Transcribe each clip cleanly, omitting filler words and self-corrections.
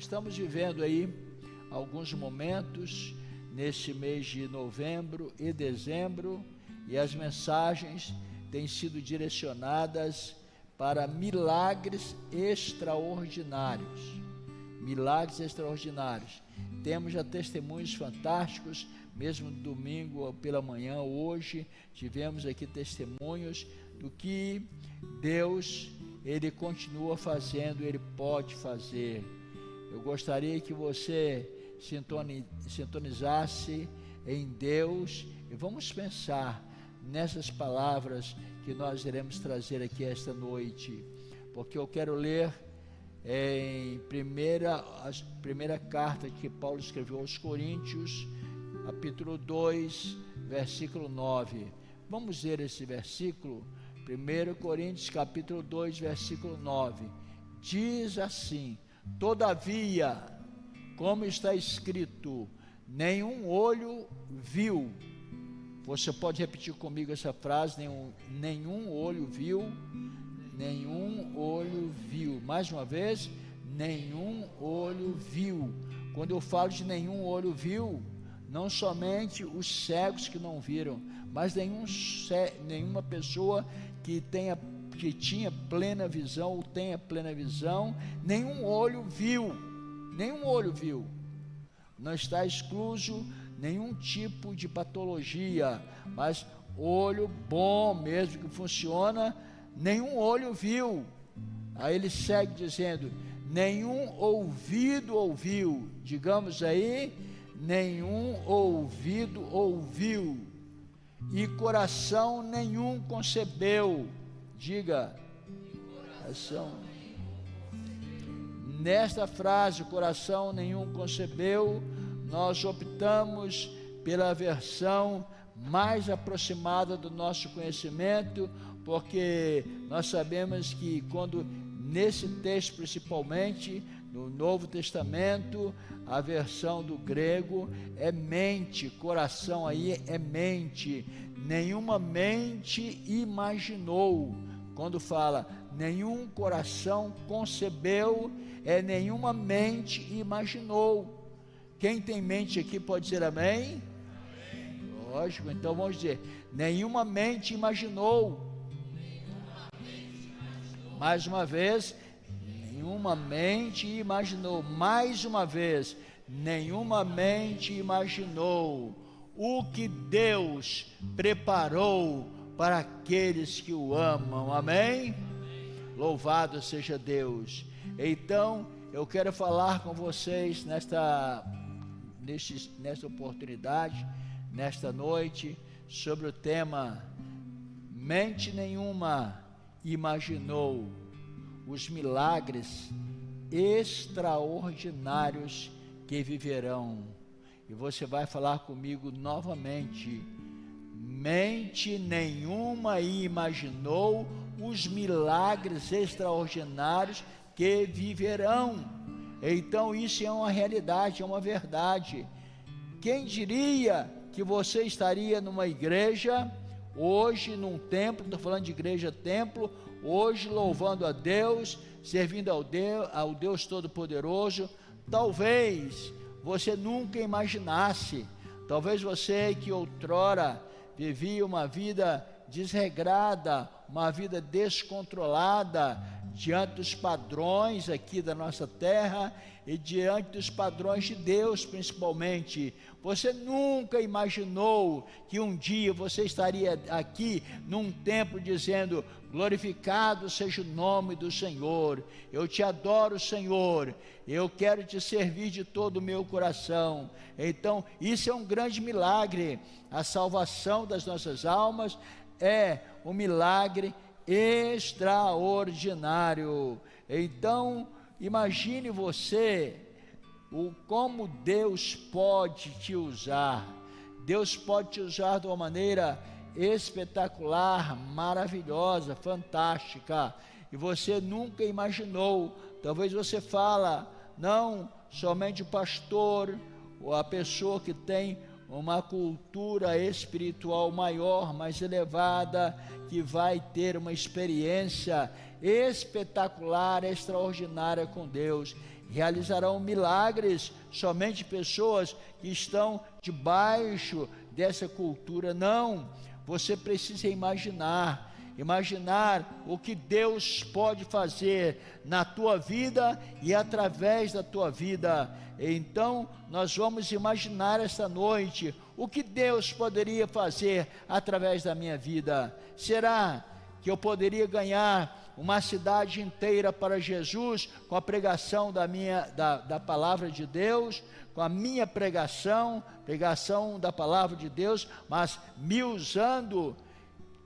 estamos vivendo aí alguns momentos neste mês de novembro e dezembro, e as mensagens têm sido direcionadas para milagres extraordinários. Milagres extraordinários. Temos já testemunhos fantásticos, mesmo domingo pela manhã, hoje, tivemos aqui testemunhos do que Deus, Ele continua fazendo, Ele pode fazer. Eu gostaria que você sintonizasse em Deus e vamos pensar nessas palavras que nós iremos trazer aqui esta noite, porque eu quero ler a primeira carta que Paulo escreveu aos Coríntios, capítulo 2, versículo 9. Vamos ler esse versículo, 1 Coríntios capítulo 2, versículo 9. Diz assim: todavia, como está escrito, nenhum olho viu. Você pode repetir comigo essa frase: nenhum olho viu. Nenhum olho viu. Mais uma vez, nenhum olho viu. Quando eu falo de nenhum olho viu, não somente os cegos que não viram, mas nenhuma pessoa que tinha plena visão ou tenha plena visão, nenhum olho viu. Nenhum olho viu. Não está excluso nenhum tipo de patologia, mas olho bom mesmo, que funciona, nenhum olho viu. Aí ele segue dizendo: nenhum ouvido ouviu. Digamos aí, nenhum ouvido ouviu, e coração nenhum concebeu. Diga, coração. Nesta frase, coração nenhum concebeu, nós optamos pela versão mais aproximada do nosso conhecimento, porque nós sabemos que quando, nesse texto principalmente, no Novo Testamento, a versão do grego é mente, coração aí é mente, nenhuma mente imaginou. Quando fala nenhum coração concebeu, nenhuma mente imaginou. Quem tem mente aqui pode dizer amém? Amém. Lógico, então vamos dizer: nenhuma mente imaginou. Mais uma vez, nenhuma mente imaginou. Mais uma vez, nenhuma mente imaginou o que Deus preparou para aqueles que o amam. Amém? Louvado seja Deus. Então, eu quero falar com vocês nesta oportunidade, nesta noite, sobre o tema: mente nenhuma imaginou os milagres extraordinários que viverão. E você vai falar comigo novamente: mente nenhuma imaginou os milagres extraordinários que viverão. Então isso é uma realidade, é uma verdade. Quem diria que você estaria numa igreja hoje, num templo, estou falando de igreja templo, hoje louvando a Deus, servindo ao Deus Todo-Poderoso. Talvez você nunca imaginasse, talvez você que outrora vivia uma vida desregrada, uma vida descontrolada, diante dos padrões aqui da nossa terra e diante dos padrões de Deus principalmente. Você nunca imaginou que um dia você estaria aqui num templo dizendo: glorificado seja o nome do Senhor, eu te adoro, Senhor, eu quero te servir de todo o meu coração. Então isso é um grande milagre. A salvação das nossas almas é um milagre extraordinário. Então imagine você como Deus pode te usar. Deus pode te usar de uma maneira espetacular, maravilhosa, fantástica, e você nunca imaginou. Talvez você fala: não, somente o pastor ou a pessoa que tem uma cultura espiritual maior, mais elevada, que vai ter uma experiência espetacular, extraordinária com Deus. realizarão milagres somente pessoas que estão debaixo dessa cultura. Não, você precisa imaginar o que Deus pode fazer na tua vida e através da tua vida. Então nós vamos imaginar esta noite o que Deus poderia fazer através da minha vida. Será que eu poderia ganhar uma cidade inteira para Jesus com a pregação da palavra de Deus, com a minha pregação da palavra de Deus, mas me usando?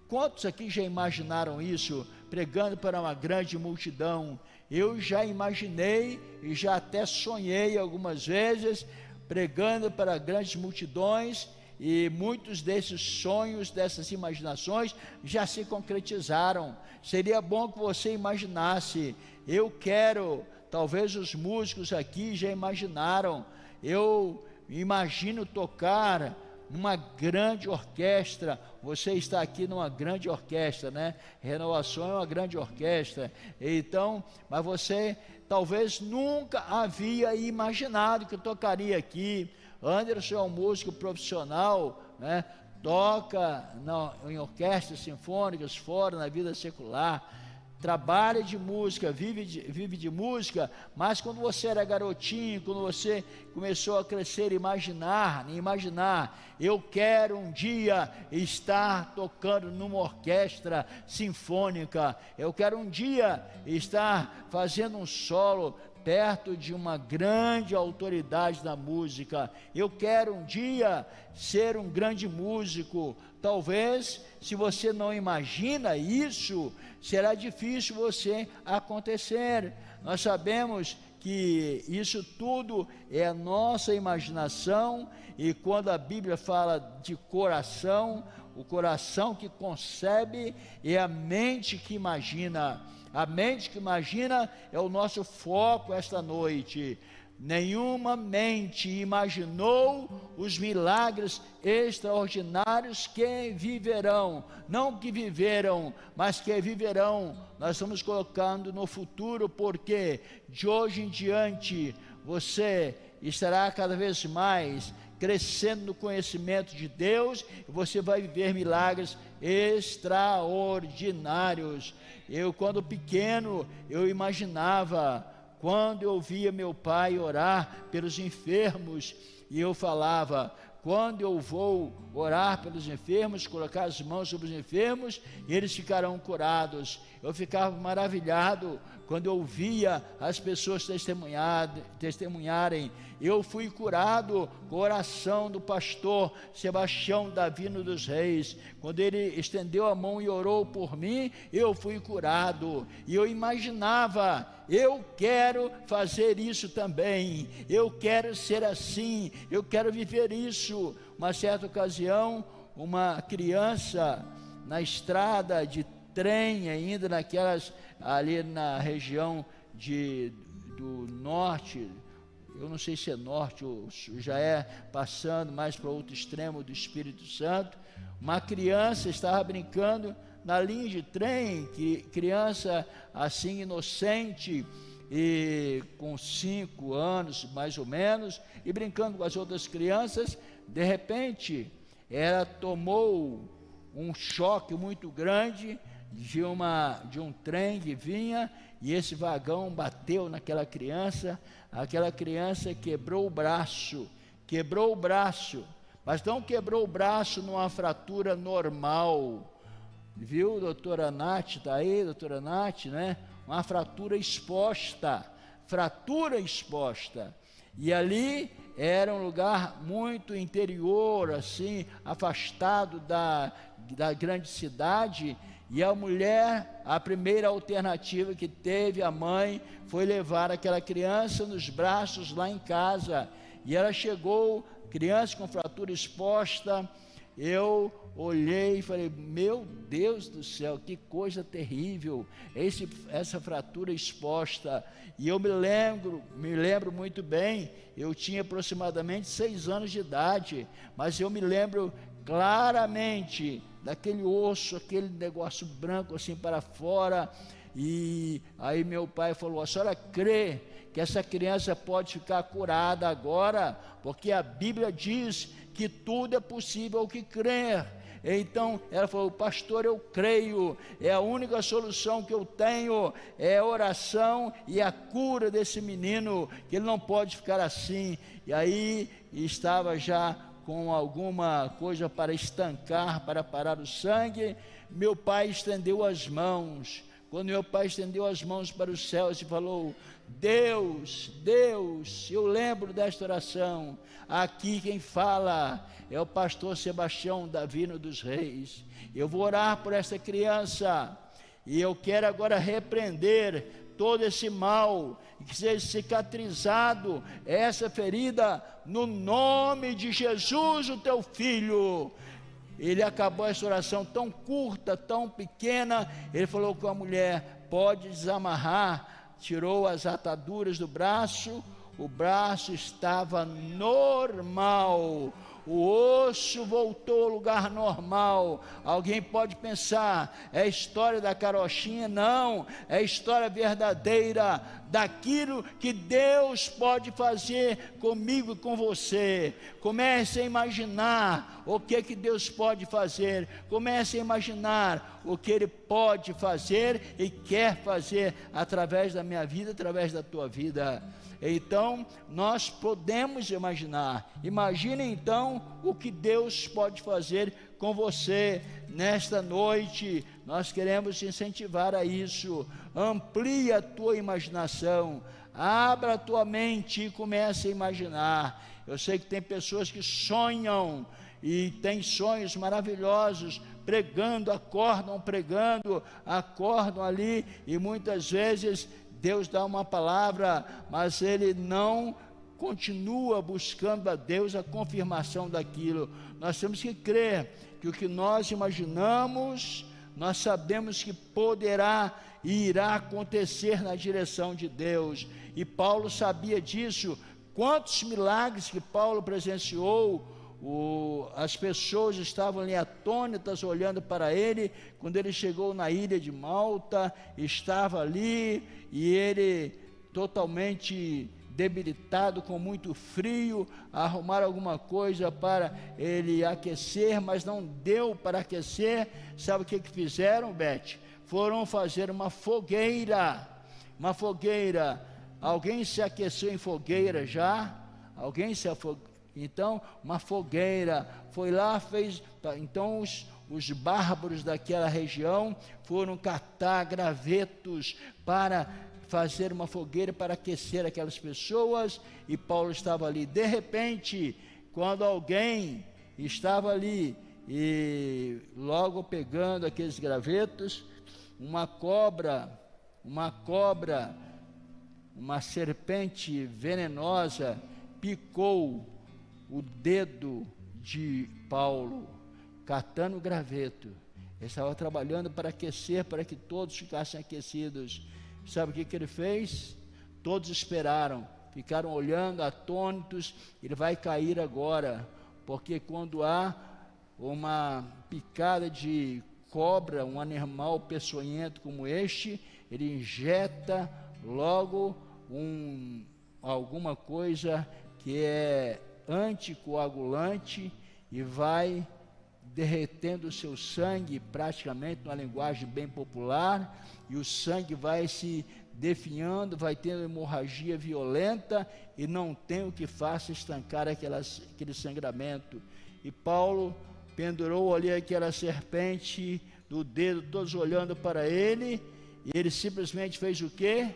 Quantos aqui já imaginaram isso, pregando para uma grande multidão? Eu já imaginei e já até sonhei algumas vezes, pregando para grandes multidões, e muitos desses sonhos, dessas imaginações, já se concretizaram. Seria bom que você imaginasse. Eu quero, talvez os músicos aqui já imaginaram, eu imagino tocar numa grande orquestra. Você está aqui numa grande orquestra, né? Renovação é uma grande orquestra. Então, mas você talvez nunca havia imaginado que eu tocaria aqui. Anderson é um músico profissional, né? Toca em orquestras sinfônicas, fora, na vida secular, trabalha de música, vive de música. Mas quando você era garotinho, quando você começou a crescer, imaginar, eu quero um dia estar tocando numa orquestra sinfônica, eu quero um dia estar fazendo um solo perto de uma grande autoridade da música, eu quero um dia ser um grande músico. Talvez, se você não imagina isso, será difícil você acontecer. Nós sabemos que isso tudo é a nossa imaginação, e quando a Bíblia fala de coração, o coração que concebe é a mente que imagina. A mente que imagina é o nosso foco esta noite. Nenhuma mente imaginou os milagres extraordinários que viverão. Não que viveram, mas que viverão. Nós estamos colocando no futuro, porque de hoje em diante você estará cada vez mais crescendo no conhecimento de Deus, e você vai viver milagres extraordinários. Eu, quando pequeno, eu imaginava, quando eu via meu pai orar pelos enfermos, e eu falava: quando eu vou orar pelos enfermos, colocar as mãos sobre os enfermos, eles ficarão curados. Eu ficava maravilhado quando eu via as pessoas testemunharem. Eu fui curado com a oração do pastor Sebastião Davino dos Reis. Quando ele estendeu a mão e orou por mim, eu fui curado. E eu imaginava: eu quero fazer isso também, eu quero ser assim, eu quero viver isso. Uma certa ocasião, uma criança na estrada de trem, ainda ali na região do norte, eu não sei se é norte ou já é passando mais para outro extremo do Espírito Santo, uma criança estava brincando na linha de trem, criança assim inocente, e com 5 anos mais ou menos, e brincando com as outras crianças. De repente ela tomou um choque muito grande de um trem que vinha, e esse vagão bateu naquela criança. Aquela criança quebrou o braço, mas não quebrou o braço numa fratura normal, viu, doutora Nath? Está aí, doutora Nath, né? Uma fratura exposta, e ali era um lugar muito interior, assim, afastado da grande cidade. E a mulher, a primeira alternativa que teve, a mãe, foi levar aquela criança nos braços lá em casa. E ela chegou, criança com fratura exposta. Eu olhei e falei: meu Deus do céu, que coisa terrível, essa fratura exposta. E eu me lembro muito bem, eu tinha aproximadamente 6 anos de idade, mas eu me lembro claramente daquele osso, aquele negócio branco assim para fora. E aí meu pai falou: a senhora crê que essa criança pode ficar curada agora? Porque a Bíblia diz que tudo é possível ao que crer. Então ela falou: pastor, eu creio, é a única solução que eu tenho, é a oração e a cura desse menino, que ele não pode ficar assim. E aí estava já com alguma coisa para estancar, para parar o sangue. Meu pai estendeu as mãos. Quando meu pai estendeu as mãos para os céus e falou: Deus, Deus, eu lembro desta oração. Aqui quem fala é o pastor Sebastião Davino dos Reis. Eu vou orar por essa criança, e eu quero agora repreender todo esse mal, que seja cicatrizado essa ferida, no nome de Jesus, o teu filho. Ele acabou essa oração tão curta, tão pequena. Ele falou com a mulher: pode desamarrar. Tirou as ataduras do braço, o braço estava normal, o osso voltou ao lugar normal. Alguém pode pensar: é a história da carochinha? Não, é a história verdadeira daquilo que Deus pode fazer comigo e com você. Comece a imaginar o que Deus pode fazer. Comece a imaginar o que Ele pode fazer e quer fazer através da minha vida, através da tua vida. Então nós podemos imaginar. Imagine então o que Deus pode fazer com você nesta noite. Nós queremos te incentivar a isso. Amplie a tua imaginação, abra a tua mente e comece a imaginar. Eu sei que tem pessoas que sonham e têm sonhos maravilhosos, pregando, acordam ali, e muitas vezes Deus dá uma palavra, mas ele não continua buscando a Deus a confirmação daquilo. Nós temos que crer que o que nós imaginamos, nós sabemos que poderá e irá acontecer na direção de Deus. E Paulo sabia disso. Quantos milagres que Paulo presenciou! As pessoas estavam ali atônitas olhando para ele. Quando ele chegou na ilha de Malta, estava ali, e ele totalmente debilitado, com muito frio, arrumaram alguma coisa para ele aquecer, mas não deu para aquecer. Sabe o que fizeram, Beth? Foram fazer uma fogueira. Alguém se aqueceu em fogueira já? Alguém se afogou? Então, uma fogueira, foi lá, fez. Então os bárbaros daquela região foram catar gravetos para fazer uma fogueira, para aquecer aquelas pessoas, e Paulo estava ali. De repente, quando alguém estava ali, e logo pegando aqueles gravetos, uma serpente venenosa picou o dedo de Paulo, catando o graveto. Ele estava trabalhando para aquecer, para que todos ficassem aquecidos. Sabe o que ele fez? Todos esperaram, ficaram olhando atônitos. Ele vai cair agora, porque quando há uma picada de cobra, um animal peçonhento como este, ele injeta logo alguma coisa que é anticoagulante, e vai derretendo o seu sangue, praticamente numa linguagem bem popular, e o sangue vai se definhando, vai tendo hemorragia violenta, e não tem o que faça estancar aquele sangramento. E Paulo pendurou ali aquela serpente do dedo, todos olhando para ele, e ele simplesmente fez o quê?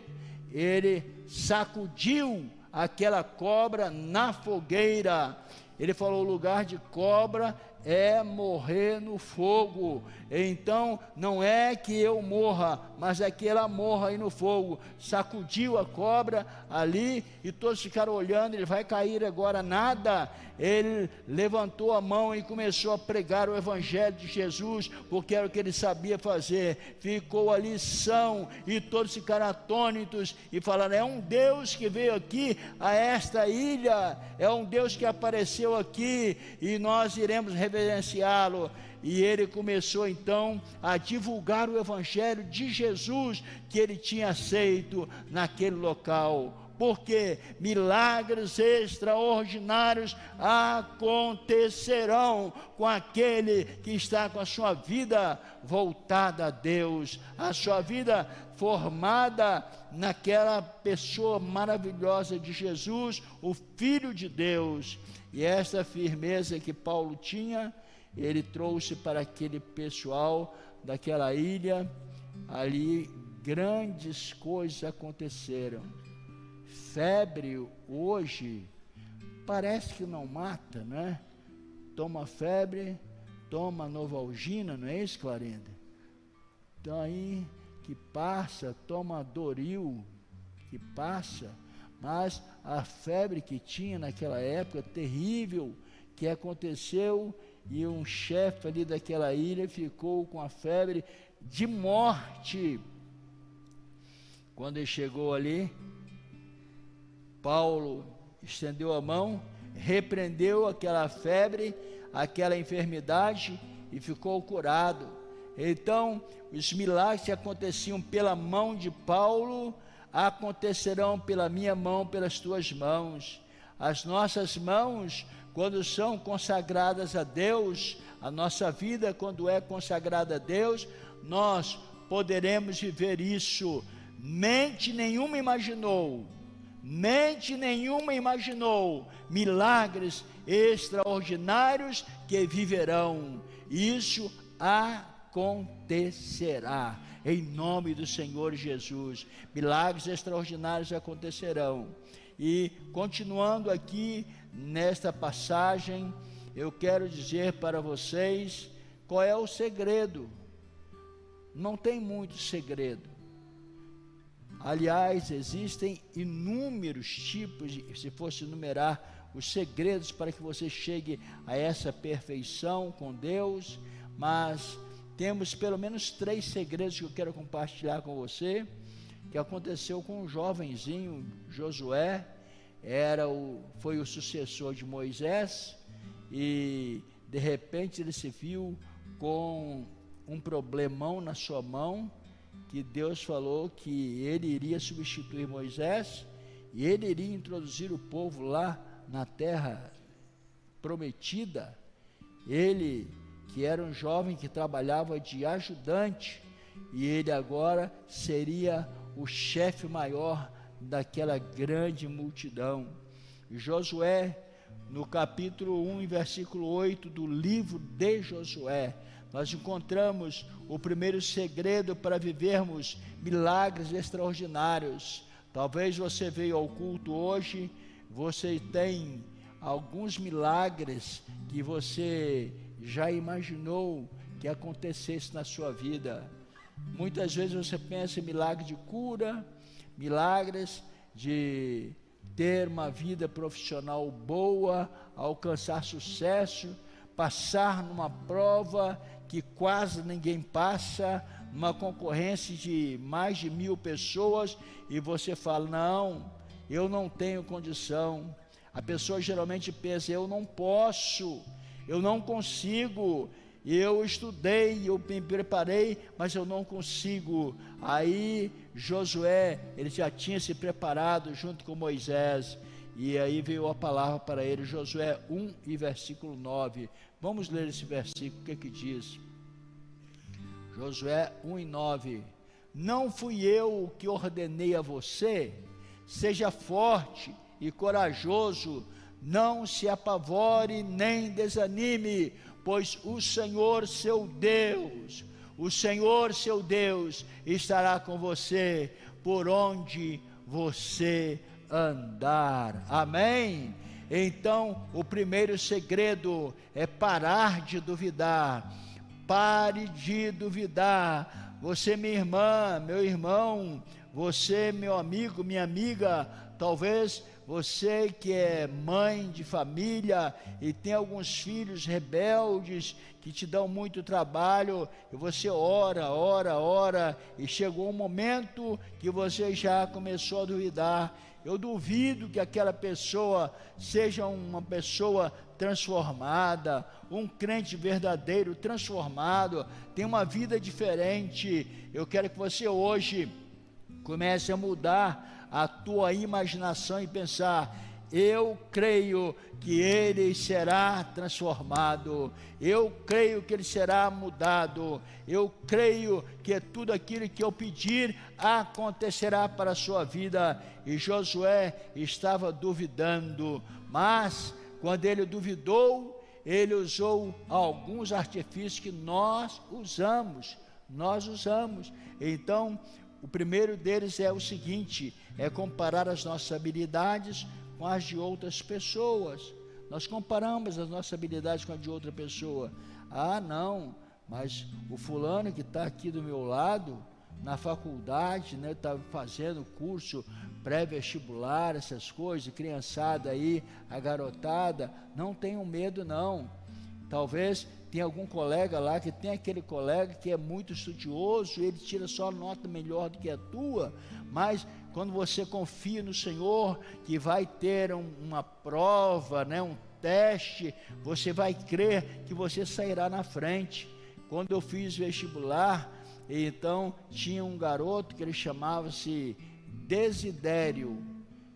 Ele sacudiu aquela cobra na fogueira. Ele falou: o lugar de cobra é morrer no fogo. Então não é que eu morra, mas é que ela morra aí no fogo. Sacudiu a cobra ali, e todos ficaram olhando. Ele vai cair agora, nada. Ele levantou a mão e começou a pregar o evangelho de Jesus, porque era o que ele sabia fazer. Ficou ali são, e todos ficaram atônitos e falaram: é um Deus que veio aqui a esta ilha, é um Deus que apareceu aqui, e nós iremos reverenciá-lo. E ele começou então a divulgar o evangelho de Jesus que ele tinha aceito naquele local. Porque milagres extraordinários acontecerão com aquele que está com a sua vida voltada a Deus, a sua vida formada naquela pessoa maravilhosa de Jesus, o Filho de Deus. E essa firmeza que Paulo tinha, ele trouxe para aquele pessoal daquela ilha. Ali grandes coisas aconteceram. Febre hoje parece que não mata, né? Toma febre, toma Novalgina, não é isso, Clarinda? Então aí que passa, toma Doril, que passa. Mas a febre que tinha naquela época, terrível, que aconteceu, e um chefe ali daquela ilha ficou com a febre de morte. Quando ele chegou ali, Paulo estendeu a mão, repreendeu aquela febre, aquela enfermidade, e ficou curado. Então, os milagres que aconteciam pela mão de Paulo, acontecerão pela minha mão, pelas tuas mãos. As nossas mãos, quando são consagradas a Deus, a nossa vida, quando é consagrada a Deus, nós poderemos viver isso. Mente nenhuma imaginou milagres extraordinários que viverão. Isso acontecerá em nome do Senhor Jesus. Milagres extraordinários acontecerão. E continuando aqui nesta passagem, eu quero dizer para vocês qual é o segredo. Não tem muito segredo. Aliás, existem inúmeros tipos, se fosse enumerar os segredos para que você chegue a essa perfeição com Deus, mas temos pelo menos 3 segredos que eu quero compartilhar com você, que aconteceu com um jovenzinho, Josué. Foi o sucessor de Moisés, e de repente ele se viu com um problemão na sua mão, que Deus falou que ele iria substituir Moisés, e ele iria introduzir o povo lá na terra prometida. Ele, que era um jovem que trabalhava de ajudante, e ele agora seria o chefe maior daquela grande multidão. Josué, no capítulo 1, versículo 8 do livro de Josué, nós encontramos o primeiro segredo para vivermos milagres extraordinários. Talvez você veio ao culto hoje, você tem alguns milagres que você já imaginou que acontecesse na sua vida. Muitas vezes você pensa em milagre de cura, milagres de ter uma vida profissional boa, alcançar sucesso, passar numa prova que quase ninguém passa, numa concorrência de mais de 1000 pessoas, e você fala: não, eu não tenho condição. A pessoa geralmente pensa: eu não posso, eu não consigo, eu estudei, eu me preparei, mas eu não consigo. Aí Josué, ele já tinha se preparado junto com Moisés, e aí veio a palavra para ele. Josué 1 e versículo 9, vamos ler esse versículo. O que diz? Josué 1 e 9: não fui eu que ordenei a você? Seja forte e corajoso, não se apavore nem desanime, pois o Senhor seu Deus estará com você por onde você andar. Amém? Então, o primeiro segredo é parar de duvidar. Pare de duvidar. Você, minha irmã, meu irmão, você, meu amigo, minha amiga, talvez você que é mãe de família e tem alguns filhos rebeldes que te dão muito trabalho, e você ora, e chegou um momento que você já começou a duvidar. Eu duvido que aquela pessoa seja uma pessoa transformada, um crente verdadeiro, transformado, tem uma vida diferente. Eu quero que você hoje comece a mudar a tua imaginação e pensar: eu creio que ele será transformado, eu creio que ele será mudado, eu creio que tudo aquilo que eu pedir acontecerá para a sua vida. E Josué estava duvidando, mas quando ele duvidou, ele usou alguns artifícios que nós usamos. Então, o primeiro deles é o seguinte: é comparar as nossas habilidades com as de outras pessoas. Nós comparamos as nossas habilidades com as de outra pessoa. Ah, não, mas o fulano que está aqui do meu lado, na faculdade, né, está fazendo curso pré-vestibular, essas coisas, criançada aí, a garotada, não tenham medo não. Talvez tenha algum colega lá, que tem aquele colega que é muito estudioso, ele tira só nota melhor do que a tua, mas quando você confia no Senhor, que vai ter uma prova, né, um teste, você vai crer que você sairá na frente. Quando eu fiz vestibular, então tinha um garoto que ele chamava-se Desidério.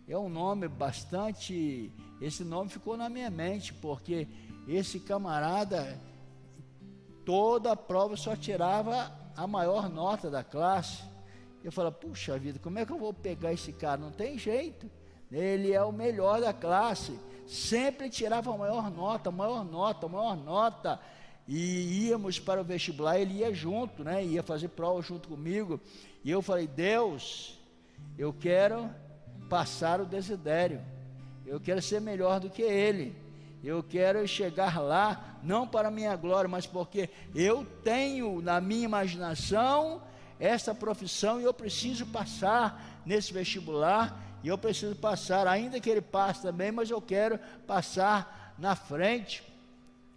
É um nome bastante, esse nome ficou na minha mente, porque esse camarada, toda a prova só tirava a maior nota da classe. Eu falo: puxa vida, como é que eu vou pegar esse cara? Não tem jeito, ele é o melhor da classe, sempre tirava a maior nota, e íamos para o vestibular, ele ia junto, né, ia fazer prova junto comigo, e eu falei: Deus, eu quero passar o Desidério, eu quero ser melhor do que ele, eu quero chegar lá, não para a minha glória, mas porque eu tenho na minha imaginação essa profissão, e eu preciso passar nesse vestibular, e eu preciso passar, ainda que ele passe também, mas eu quero passar na frente.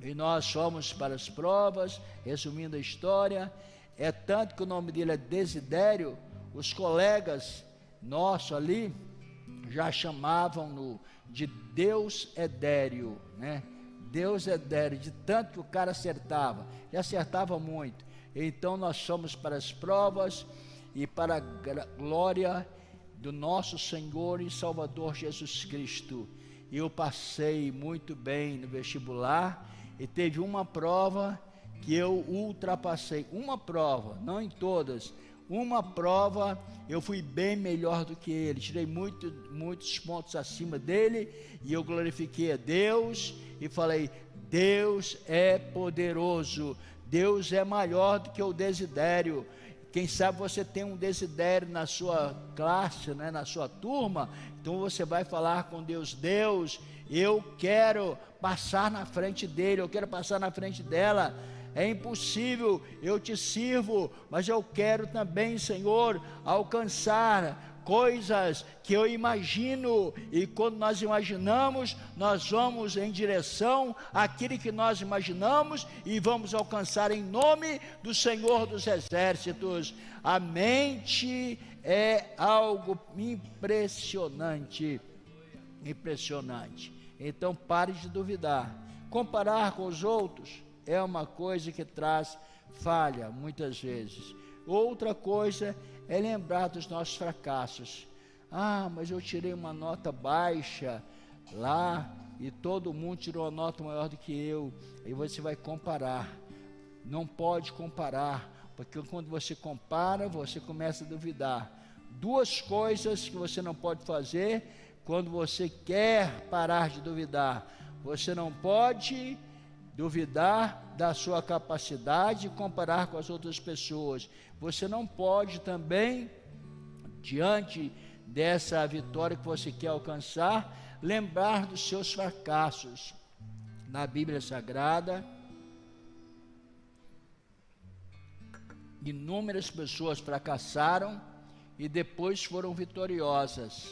E nós fomos para as provas. Resumindo a história, é tanto que o nome dele é Desidério, os colegas nossos ali já chamavam-no de Deus Edério, né? Deus Edério, de tanto que o cara acertava, e acertava muito. Então nós fomos para as provas, e para a glória do nosso Senhor e Salvador Jesus Cristo, eu passei muito bem no vestibular, e teve uma prova que eu ultrapassei, uma prova, não em todas, uma prova eu fui bem melhor do que ele, tirei muitos pontos acima dele, e eu glorifiquei a Deus, e falei: Deus é poderoso, Deus é maior do que o Desidério. Quem sabe você tem um Desidério na sua classe, né, na sua turma, então você vai falar com Deus: Deus, eu quero passar na frente dele, eu quero passar na frente dela. É impossível, eu te sirvo, mas eu quero também, Senhor, alcançar coisas que eu imagino, e quando nós imaginamos, nós vamos em direção àquilo que nós imaginamos, e vamos alcançar em nome do Senhor dos Exércitos. A mente é algo impressionante, então pare de duvidar. Comparar com os outros é uma coisa que traz falha muitas vezes. Outra coisa é lembrar dos nossos fracassos. Ah, mas eu tirei uma nota baixa lá, e todo mundo tirou uma nota maior do que eu. Aí você vai comparar. Não pode comparar, porque quando você compara, você começa a duvidar. Duas coisas que você não pode fazer quando você quer parar de duvidar: você não pode duvidar da sua capacidade e comparar com as outras pessoas. Você não pode também, diante dessa vitória que você quer alcançar, lembrar dos seus fracassos. Na Bíblia Sagrada, inúmeras pessoas fracassaram e depois foram vitoriosas.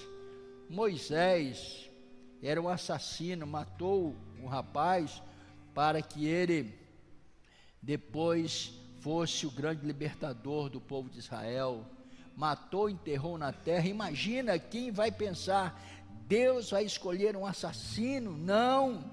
Moisés era um assassino, matou um rapaz para que ele depois fosse o grande libertador do povo de Israel. Matou, enterrou na terra. Imagina quem vai pensar, Deus vai escolher um assassino? Não,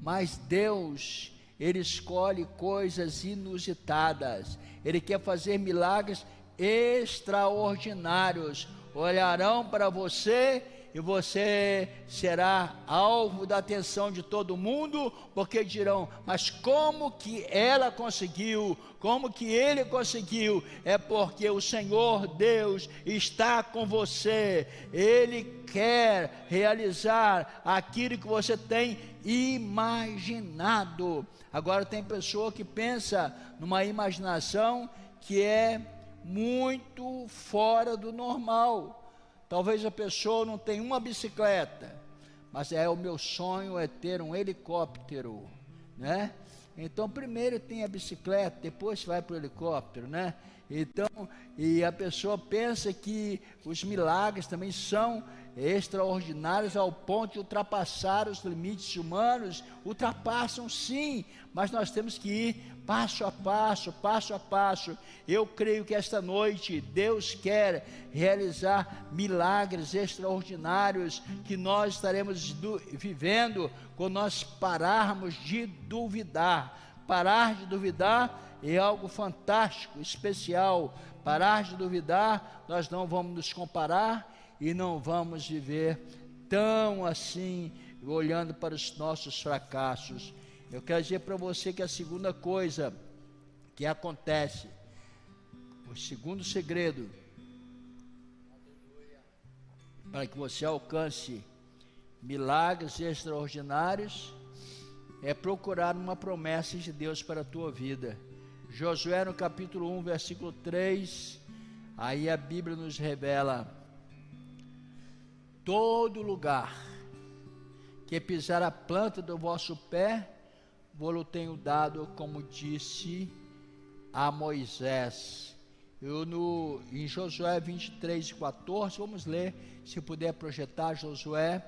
mas Deus, Ele escolhe coisas inusitadas. Ele quer fazer milagres extraordinários. Olharão para você e você será alvo da atenção de todo mundo, porque dirão, mas como que ela conseguiu, como que ele conseguiu? É porque o Senhor Deus está com você. Ele quer realizar aquilo que você tem imaginado. Agora tem pessoa que pensa numa imaginação que é muito fora do normal. Talvez a pessoa não tenha uma bicicleta, mas o meu sonho é ter um helicóptero, né? Então primeiro tem a bicicleta, depois vai para o helicóptero, né? Então, e a pessoa pensa que os milagres também são extraordinários ao ponto de ultrapassar os limites humanos. Ultrapassam sim, mas nós temos que ir passo a passo, passo a passo. Eu creio que esta noite Deus quer realizar milagres extraordinários que nós estaremos vivendo quando nós pararmos de duvidar. Parar de duvidar é algo fantástico, especial. Parar de duvidar, nós não vamos nos comparar e não vamos viver tão assim, olhando para os nossos fracassos. Eu quero dizer para você que a segunda coisa que acontece, o segundo segredo, para que você alcance milagres extraordinários, é procurar uma promessa de Deus para a tua vida. Josué no capítulo 1, versículo 3, aí a Bíblia nos revela: todo lugar que pisar a planta do vosso pé, vou-lo tenho dado, como disse a Moisés. Em Josué 23, 14, vamos ler, se puder projetar, Josué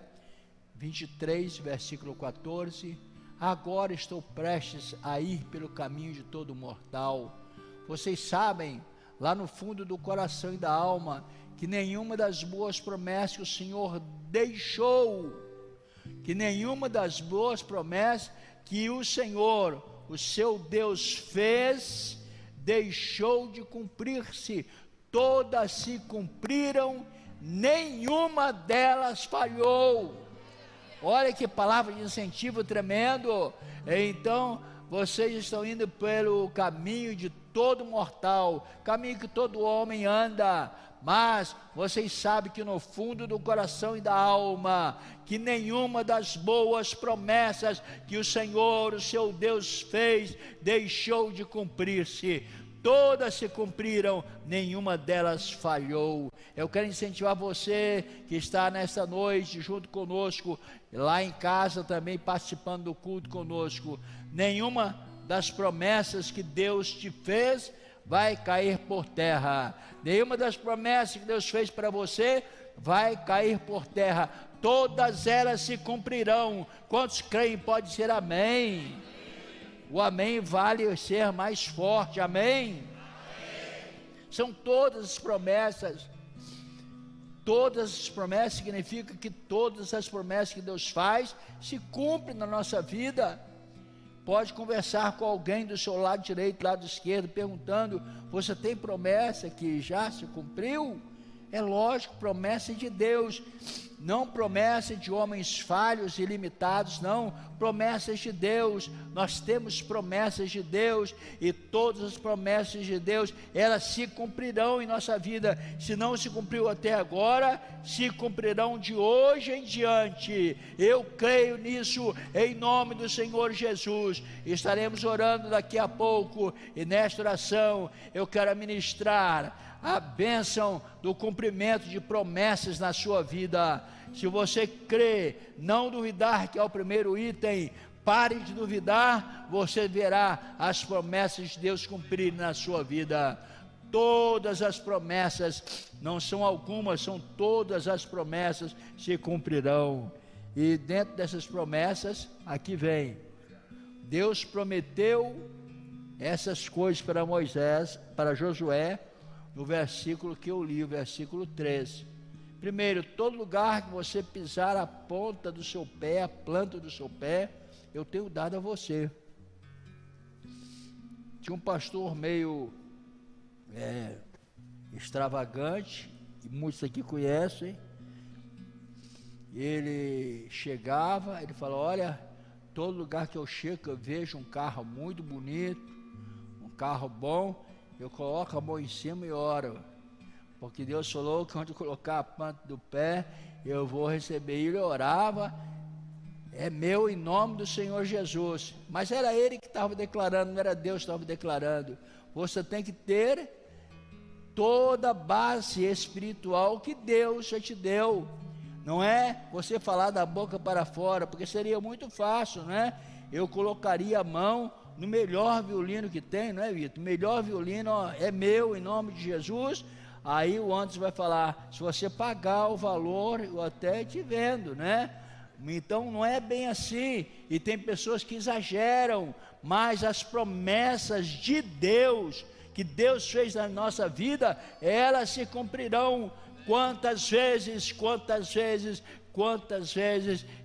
23, versículo 14. Agora estou prestes a ir pelo caminho de todo mortal. Vocês sabem, lá no fundo do coração e da alma, que nenhuma das boas promessas que o Senhor deixou, que nenhuma das boas promessas que o Senhor, o seu Deus, fez, deixou de cumprir-se. Todas se cumpriram, nenhuma delas falhou. Olha que palavra de incentivo tremendo. Então, vocês estão indo pelo caminho de todo mortal, caminho que todo homem anda, mas vocês sabem que no fundo do coração e da alma, que nenhuma das boas promessas que o Senhor, o seu Deus, fez, deixou de cumprir-se. Todas se cumpriram, nenhuma delas falhou. Eu quero incentivar você que está nesta noite junto conosco, lá em casa também participando do culto conosco. Nenhuma das promessas que Deus te fez vai cair por terra. Nenhuma das promessas que Deus fez para você vai cair por terra. Todas elas se cumprirão. Quantos creem? Pode ser amém. O amém vale ser mais forte, amém? São todas as promessas. Todas as promessas significa que todas as promessas que Deus faz se cumprem na nossa vida. Pode conversar com alguém do seu lado direito, lado esquerdo, perguntando: você tem promessa que já se cumpriu? É lógico, promessa de Deus, não promessa de homens falhos e limitados, não, promessas de Deus. Nós temos promessas de Deus, e todas as promessas de Deus, elas se cumprirão em nossa vida. Se não se cumpriu até agora, se cumprirão de hoje em diante. Eu creio nisso, em nome do Senhor Jesus. Estaremos orando daqui a pouco, e nesta oração eu quero ministrar a bênção do cumprimento de promessas na sua vida. Se você crê, não duvidar, que é o primeiro item, pare de duvidar, você verá as promessas de Deus cumprirem na sua vida. todas as promessas, não são algumas, são todas as promessas se cumprirão. E dentro dessas promessas, aqui vem, Deus prometeu essas coisas para Moisés, para Josué, no versículo que eu li, o versículo 13. Primeiro, todo lugar que você pisar a ponta do seu pé, a planta do seu pé, eu tenho dado a você. Tinha um pastor meio extravagante, e muitos aqui conhecem. Ele chegava, ele falou: olha, todo lugar que eu chego, eu vejo um carro muito bonito, um carro bom, eu coloco a mão em cima e oro, porque Deus falou que onde colocar a planta do pé, eu vou receber. Ele orava: é meu em nome do Senhor Jesus. Mas era ele que estava declarando, não era Deus que estava declarando. Você tem que ter toda a base espiritual que Deus já te deu. Não é você falar da boca para fora, porque seria muito fácil, né? Eu colocaria a mão no melhor violino que tem, não é, Vitor? O melhor violino, ó, é meu em nome de Jesus. Aí o Anderson vai falar: se você pagar o valor, eu até te vendo, né? Então não é bem assim, e tem pessoas que exageram, mas as promessas de Deus, que Deus fez na nossa vida, elas se cumprirão. Quantas vezes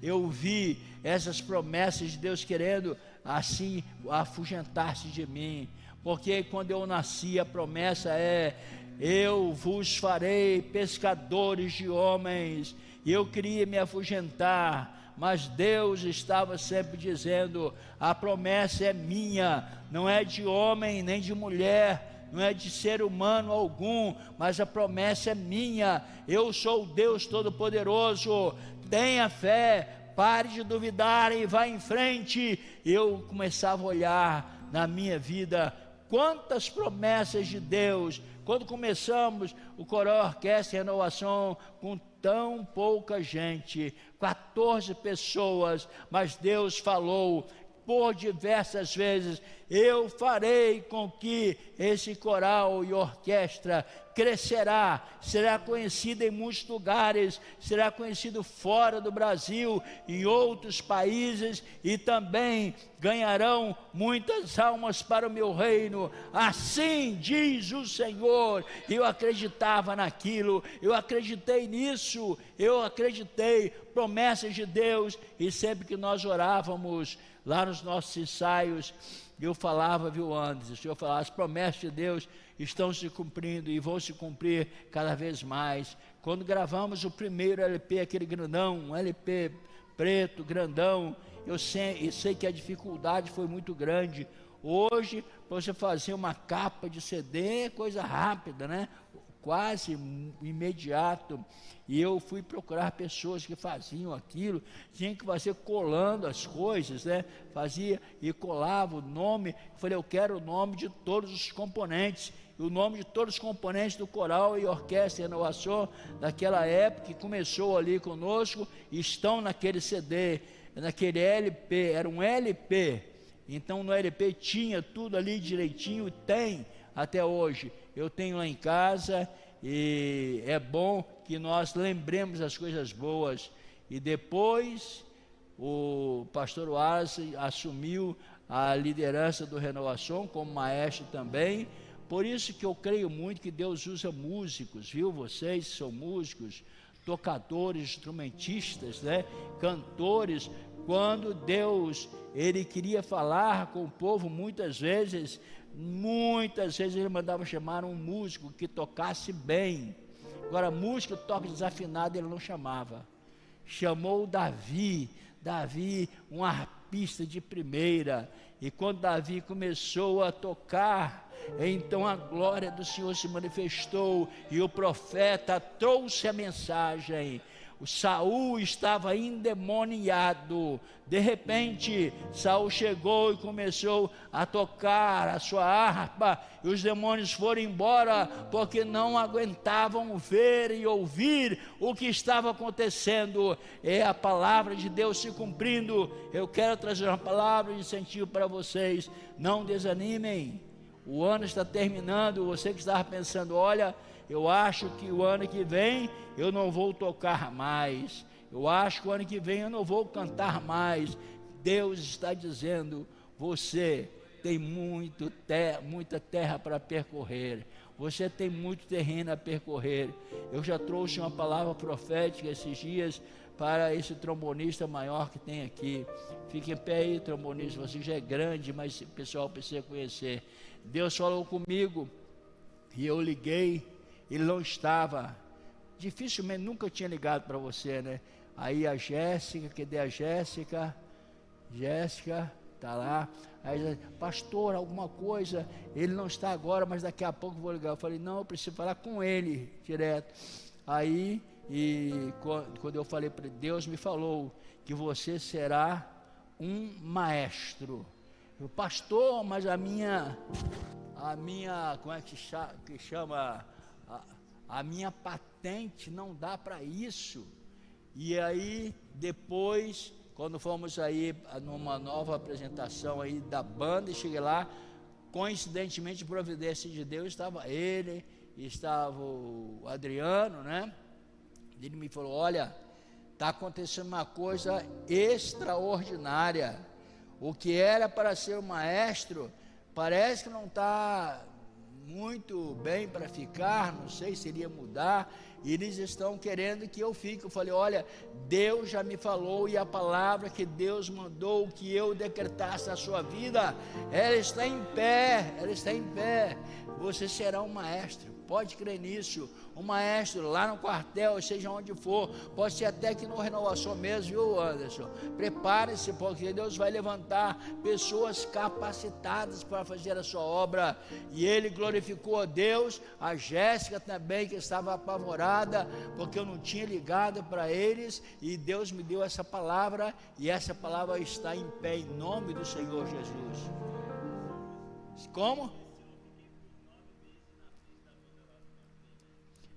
eu vi essas promessas de Deus querendo assim afugentar-se de mim, porque quando eu nasci a promessa é: eu vos farei pescadores de homens. E eu queria me afugentar, mas Deus estava sempre dizendo: a promessa é minha, não é de homem nem de mulher, não é de ser humano algum, mas a promessa é minha. Eu sou o Deus Todo-Poderoso. Tenha fé, pare de duvidar e vá em frente. Eu começava a olhar na minha vida quantas promessas de Deus. Quando começamos o Coral Orquestra Renovação, com tão pouca gente, 14 pessoas, mas Deus falou por diversas vezes: eu farei com que esse coral e orquestra crescerá, será conhecido em muitos lugares, será conhecido fora do Brasil, em outros países, e também ganharão muitas almas para o meu reino. Assim diz o Senhor. Eu acreditava naquilo, eu acreditei nisso, eu acreditei, promessas de Deus. E sempre que nós orávamos lá nos nossos ensaios, eu falava, viu, Anderson, eu falava: as promessas de Deus estão se cumprindo e vão se cumprir cada vez mais. Quando gravamos o primeiro LP, aquele grandão, um LP preto, grandão, eu sei que a dificuldade foi muito grande. Hoje, para você fazer uma capa de CD é coisa rápida, né? Quase imediato. E eu fui procurar pessoas que faziam aquilo, tinha que fazer colando as coisas, né? Fazia e colava o nome. Falei: eu quero o nome de todos os componentes. E o nome de todos os componentes do coral e orquestra Renovação daquela época, que começou ali conosco, estão naquele CD, naquele LP. Era um LP. Então no LP tinha tudo ali direitinho, tem até hoje. Eu tenho lá em casa, e é bom que nós lembremos as coisas boas. E depois o pastor Wallace assumiu a liderança do Renovação como maestro também. Por isso que eu creio muito que Deus usa músicos, viu? Vocês são músicos, tocadores, instrumentistas, né? Cantores. Quando Deus, Ele queria falar com o povo, muitas vezes Ele mandava chamar um músico que tocasse bem. Agora, músico que toca desafinado, Ele não chamava. Chamou Davi, um arpista de primeira. E quando Davi começou a tocar, então a glória do Senhor se manifestou, e o profeta trouxe a mensagem. O Saul estava endemoniado. De repente, Saul chegou e começou a tocar a sua harpa, e os demônios foram embora, porque não aguentavam ver e ouvir o que estava acontecendo. É a palavra de Deus se cumprindo. Eu quero trazer uma palavra de incentivo para vocês: não desanimem. O ano está terminando, você que estava pensando, olha, eu acho que o ano que vem eu não vou tocar mais, eu acho que o ano que vem eu não vou cantar mais. Deus está dizendo, você tem muita terra para percorrer, você tem muito terreno a percorrer. Eu já trouxe uma palavra profética esses dias para esse trombonista maior que tem aqui. Fique em pé aí, trombonista, você já é grande, mas o pessoal precisa conhecer. Deus falou comigo e eu liguei, ele não estava. Dificilmente, nunca tinha ligado para você, né? Aí a Jéssica, cadê a Jéssica? Jéssica, está lá. Aí, pastor, alguma coisa, ele não está agora, mas daqui a pouco eu vou ligar. Eu falei, não, eu preciso falar com ele direto. Aí, quando eu falei para Deus, me falou que você será um maestro. Eu, pastor, mas a minha, como é que chama? A minha patente não dá para isso. E aí, depois, quando fomos aí numa nova apresentação aí da banda, e cheguei lá, coincidentemente, providência de Deus, estava ele, estava o Adriano, né? Ele me falou, olha, está acontecendo uma coisa extraordinária. O que era para ser o maestro, parece que não está muito bem para ficar, não sei se iria mudar, e eles estão querendo que eu fique. Eu falei, olha, Deus já me falou, e a palavra que Deus mandou que eu decretasse a sua vida, ela está em pé, você será um maestro, pode crer nisso, um maestro lá no quartel, seja onde for, pode ser até que no Renovação mesmo, viu, Anderson? Prepare-se, porque Deus vai levantar pessoas capacitadas para fazer a sua obra. E ele glorificou a Deus. A Jéssica também, que estava apavorada, porque eu não tinha ligado para eles, e Deus me deu essa palavra, e essa palavra está em pé em nome do Senhor Jesus. Como?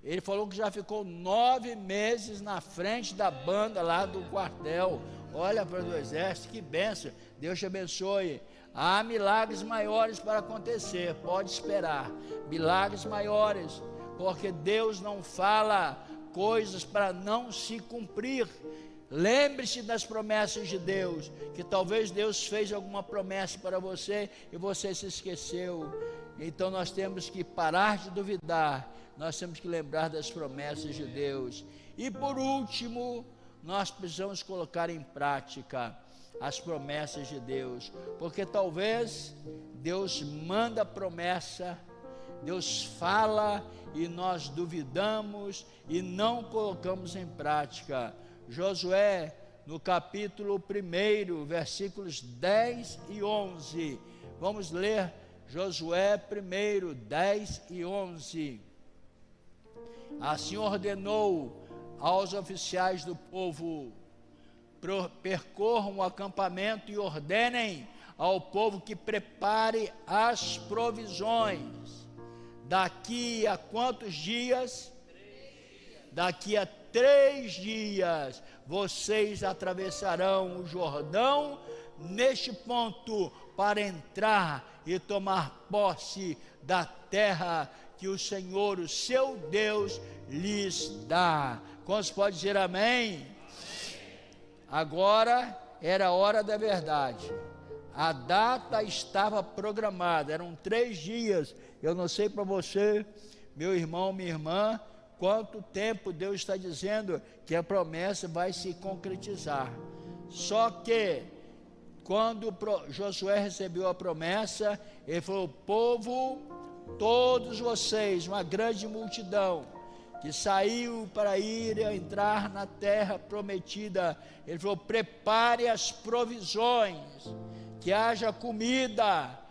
Ele falou que já ficou 9 meses na frente da banda lá do quartel. Olha para o exército, que bênção. Deus te abençoe. Há milagres maiores para acontecer, pode esperar. Milagres maiores, porque Deus não fala coisas para não se cumprir. Lembre-se das promessas de Deus, que talvez Deus fez alguma promessa para você e você se esqueceu. Então nós temos que parar de duvidar, nós temos que lembrar das promessas de Deus. E por último, nós precisamos colocar em prática as promessas de Deus, porque talvez Deus manda promessa, Deus fala e nós duvidamos e não colocamos em prática. Josué, no capítulo 1, versículos 10 e 11, vamos ler Josué 1, 10 e 11. Assim ordenou aos oficiais do povo: percorram o acampamento e ordenem ao povo que prepare as provisões. Daqui a quantos dias? 3 dias. Daqui a 3 dias vocês atravessarão o Jordão neste ponto para entrar e tomar posse da terra que o Senhor, o seu Deus, lhes dá. Quantos podem dizer amém? Agora era a hora da verdade. A data estava programada, eram 3 dias. Eu não sei para você, meu irmão, minha irmã, quanto tempo Deus está dizendo que a promessa vai se concretizar. Só que quando Josué recebeu a promessa, ele falou: povo, todos vocês, uma grande multidão que saiu para ir entrar na terra prometida, ele falou: prepare as provisões, que haja comida.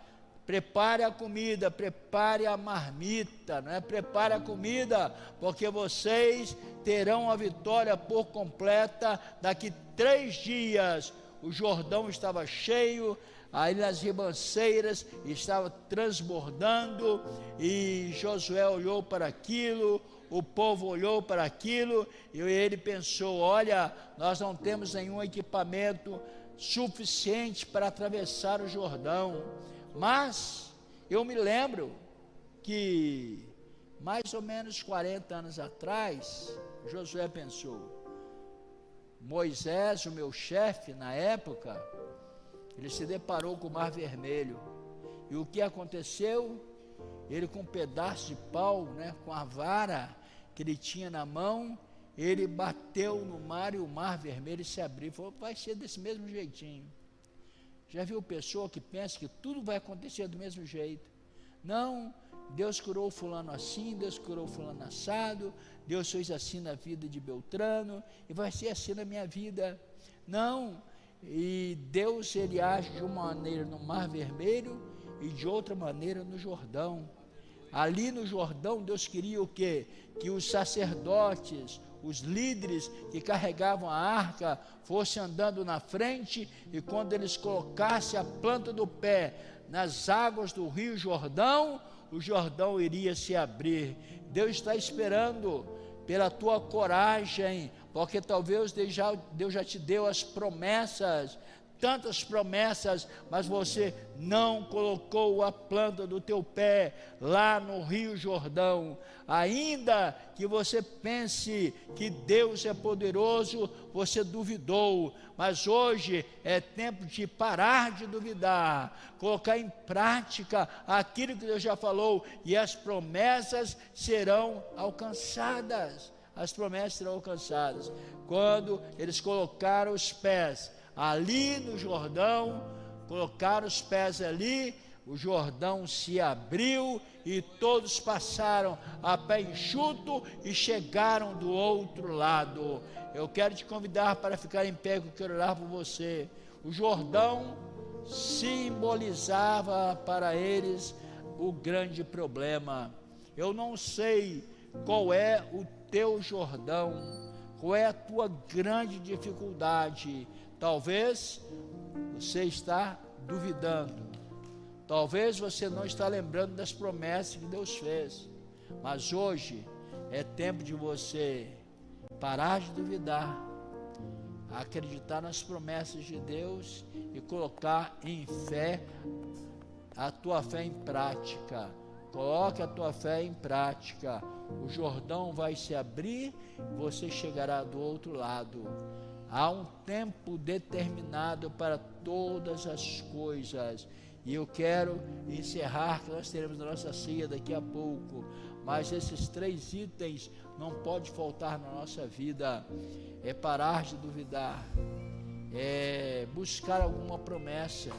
Prepare a comida, prepare a marmita, não é? Prepare a comida, porque vocês terão a vitória por completa. Daqui 3 dias, o Jordão estava cheio, aí nas ribanceiras estava transbordando, e Josué olhou para aquilo, o povo olhou para aquilo, e ele pensou: olha, nós não temos nenhum equipamento suficiente para atravessar o Jordão, mas Eu me lembro que mais ou menos 40 anos atrás, Josué pensou, Moisés, o meu chefe na época, ele se deparou com o Mar Vermelho, e o que aconteceu? Ele, com um pedaço de pau, com a vara que ele tinha na mão, ele bateu no mar e o Mar Vermelho se abriu. Falou, vai ser desse mesmo jeitinho. Já viu pessoa que pensa que tudo vai acontecer do mesmo jeito? Não, Deus curou fulano assim, Deus curou fulano assado, Deus fez assim na vida de Beltrano, e vai ser assim na minha vida. Não, e Deus, ele age de uma maneira no Mar Vermelho e de outra maneira no Jordão. Ali no Jordão, Deus queria o quê? Que os sacerdotes, os líderes que carregavam a arca, fossem andando na frente, e quando eles colocassem a planta do pé nas águas do rio Jordão, o Jordão iria se abrir. Deus está esperando pela tua coragem, porque talvez Deus já te deu as promessas, tantas promessas, mas você não colocou a planta do teu pé lá no rio Jordão. Ainda que você pense que Deus é poderoso, você duvidou, mas hoje é tempo de parar de duvidar, colocar em prática aquilo que Deus já falou, e as promessas serão alcançadas. As promessas serão alcançadas. Quando eles colocaram os pés ali no Jordão, colocaram os pés ali, o Jordão se abriu e todos passaram a pé enxuto e chegaram do outro lado. Eu quero te convidar para ficar em pé, que eu quero orar por você. O Jordão simbolizava para eles o grande problema. Eu não sei qual é o teu Jordão, qual é a tua grande dificuldade. Talvez você está duvidando, talvez você não está lembrando das promessas que Deus fez, mas hoje é tempo de você parar de duvidar, acreditar nas promessas de Deus e colocar em fé a tua fé em prática. Coloque a tua fé em prática. O Jordão vai se abrir, você chegará do outro lado. Há um tempo determinado para todas as coisas, e eu quero encerrar, que nós teremos a nossa ceia daqui a pouco, mas esses 3 itens não pode faltar na nossa vida. É parar de duvidar, é buscar alguma promessa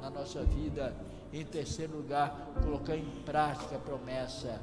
na nossa vida. Em terceiro lugar, colocar em prática a promessa.